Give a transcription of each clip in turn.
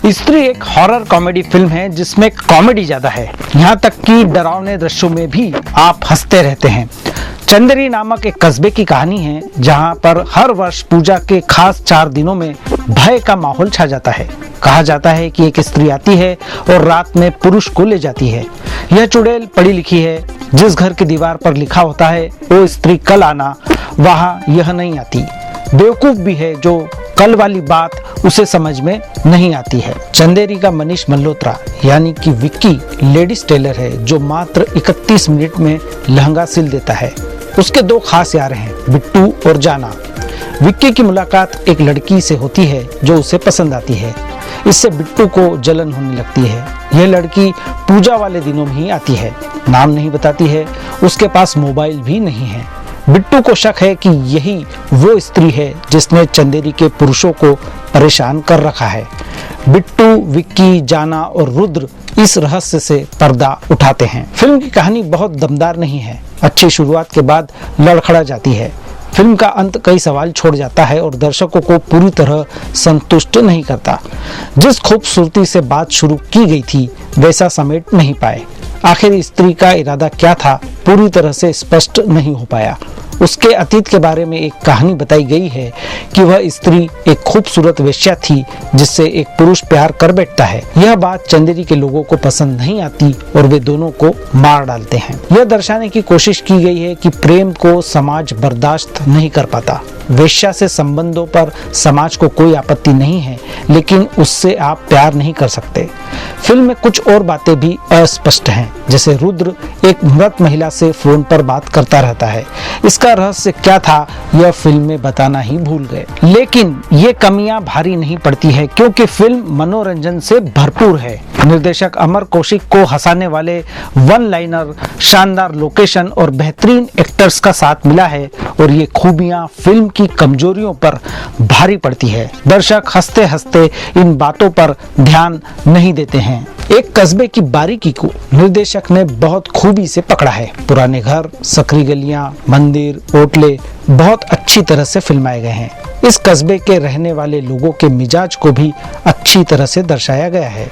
स्त्री एक horror comedy film है जिसमें कॉमेडी ज्यादा है, यहाँ तक कि डरावने दृश्यों में भी आप हंसते रहते हैं। चंदेरी नामक एक कस्बे की कहानी है जहाँ पर हर वर्ष पूजा के खास 4 दिनों में भय का माहौल छा जाता है। कहा जाता है कि एक स्त्री आती है और रात में पुरुष को ले जाती है। यह चुड़ैल पढ़ी लिखी है, जिस घर की दीवार पर लिखा होता है वो स्त्री कल आना, वहाँ यह नहीं आती। बेवकूफ भी है जो कल वाली बात उसे समझ में नहीं आती है। चंदेरी का मनीष मल्होत्रा यानी कि विक्की लेडीज टेलर है जो मात्र 31 मिनट में लहंगा सिल देता है। उसके 2 खास यार हैं, बिट्टू और जाना। विक्की की मुलाकात एक लड़की से होती है जो उसे पसंद आती है। इससे बिट्टू को जलन होने लगती है। यह लड़की पूजा वाले दिनों में ही आती है, नाम नहीं बताती है, उसके पास मोबाइल भी नहीं है। बिट्टू को शक है कि यही वो स्त्री है जिसने चंदेरी के पुरुषों को परेशान कर रखा है। बिट्टू, विक्की, जाना और रुद्र इस रहस्य से पर्दा उठाते हैं। फिल्म की कहानी बहुत दमदार नहीं है। अच्छी शुरुआत के बाद लड़खड़ा जाती है। फिल्म का अंत कई सवाल छोड़ जाता है और दर्शकों को पूरी तरह संतुष्ट नहीं करता। जिस खूबसूरती से बात शुरू की गई थी वैसा समेट नहीं पाए। आखिर स्त्री का इरादा क्या था पूरी तरह से स्पष्ट नहीं हो पाया। उसके अतीत के बारे में एक कहानी बताई गई है कि वह स्त्री एक खूबसूरत वेश्या थी जिससे एक पुरुष प्यार कर बैठता है। यह बात चंदेरी के लोगों को पसंद नहीं आती और वे दोनों को मार डालते हैं। यह दर्शाने की कोशिश की गई है कि प्रेम को समाज बर्दाश्त नहीं कर पाता। वेश्या से संबंधों पर समाज को कोई आपत्ति नहीं है, लेकिन उससे आप प्यार नहीं कर सकते। फिल्म में कुछ और बातें भी अस्पष्ट हैं, जैसे रुद्र एक मृत महिला से फोन पर बात करता रहता है। इसका रहस्य क्या था यह फिल्म में बताना ही भूल गए। लेकिन ये कमियां भारी नहीं पड़ती है क्योंकि फिल्म मनोरंजन से भरपूर है। निर्देशक अमर कौशिक को हंसाने वाले वन लाइनर, शानदार लोकेशन और बेहतरीन एक्टर्स का साथ मिला है और ये खूबियां फिल्म की कमजोरियों पर भारी पड़ती है। दर्शक हंसते हंसते इन बातों पर ध्यान नहीं देते हैं। एक कस्बे की बारीकी को निर्देशक ने बहुत खूबी से पकड़ा है। पुराने घर, सकरी गलियां, मंदिर, होटलें बहुत अच्छी तरह से फिल्माए गए हैं। इस कस्बे के रहने वाले लोगों के मिजाज को भी अच्छी तरह से दर्शाया गया है।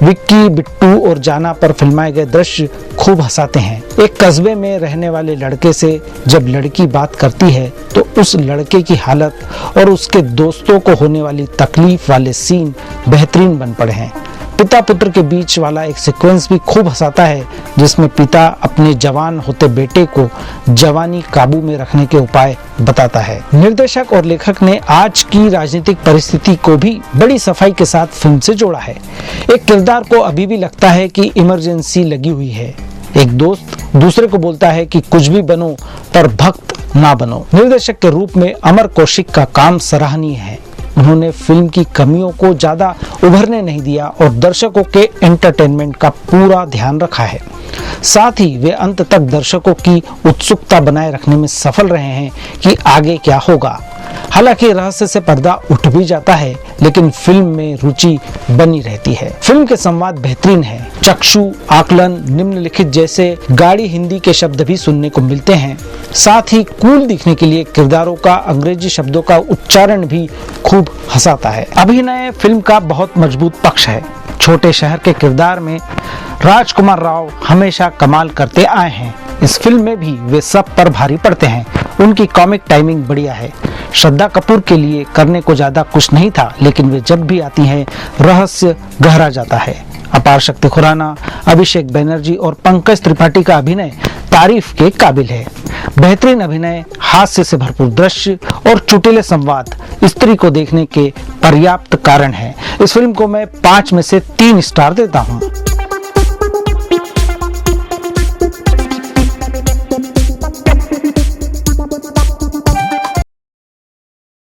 विक्की, बिट्टू और जाना पर फिल्माए गए दृश्य खूब हंसाते हैं। एक कस्बे में रहने वाले लड़के से जब लड़की बात करती है तो उस लड़के की हालत और उसके दोस्तों को होने वाली तकलीफ वाले सीन बेहतरीन बन पड़े हैं। पिता पुत्र के बीच वाला एक सीक्वेंस भी खूब हंसाता है जिसमें पिता अपने जवान होते बेटे को जवानी काबू में रखने के उपाय बताता है। निर्देशक और लेखक ने आज की राजनीतिक परिस्थिति को भी बड़ी सफाई के साथ फिल्म से जोड़ा है। एक किरदार को अभी भी लगता है कि इमरजेंसी लगी हुई है। एक दोस्त दूसरे को बोलता है कि कुछ भी बनो पर भक्त ना बनो। निर्देशक के रूप में अमर कौशिक का काम सराहनीय है। उन्होंने फिल्म की कमियों को ज्यादा उभरने नहीं दिया और दर्शकों के एंटरटेनमेंट का पूरा ध्यान रखा है। साथ ही वे अंत तक दर्शकों की उत्सुकता बनाए रखने में सफल रहे हैं कि आगे क्या होगा। हालांकि रहस्य से पर्दा उठ भी जाता है, लेकिन फिल्म में रुचि बनी रहती है। फिल्म के संवाद बेहतरीन है। चक्षु, आकलन, निम्नलिखित जैसे गाड़ी हिंदी के शब्द भी सुनने को मिलते हैं। साथ ही कूल दिखने के लिए किरदारों का अंग्रेजी शब्दों का उच्चारण भी खूब हंसाता है। अभिनय फिल्म का बहुत मजबूत पक्ष है। छोटे शहर के किरदार में राजकुमार राव हमेशा कमाल करते आए हैं। इस फिल्म में भी वे सब पर भारी पड़ते हैं। उनकी कॉमिक टाइमिंग बढ़िया है। श्रद्धा कपूर के लिए करने को ज्यादा कुछ नहीं था, लेकिन वे जब भी आती हैं रहस्य गहरा जाता है। अपार शक्ति खुराना, अभिषेक बैनर्जी और पंकज त्रिपाठी का अभिनय तारीफ के काबिल है। बेहतरीन अभिनय, हास्य से भरपूर दृश्य और चुटीले संवाद स्त्री को देखने के पर्याप्त कारण है। इस फिल्म को मैं 5 में से 3 स्टार देता हूँ।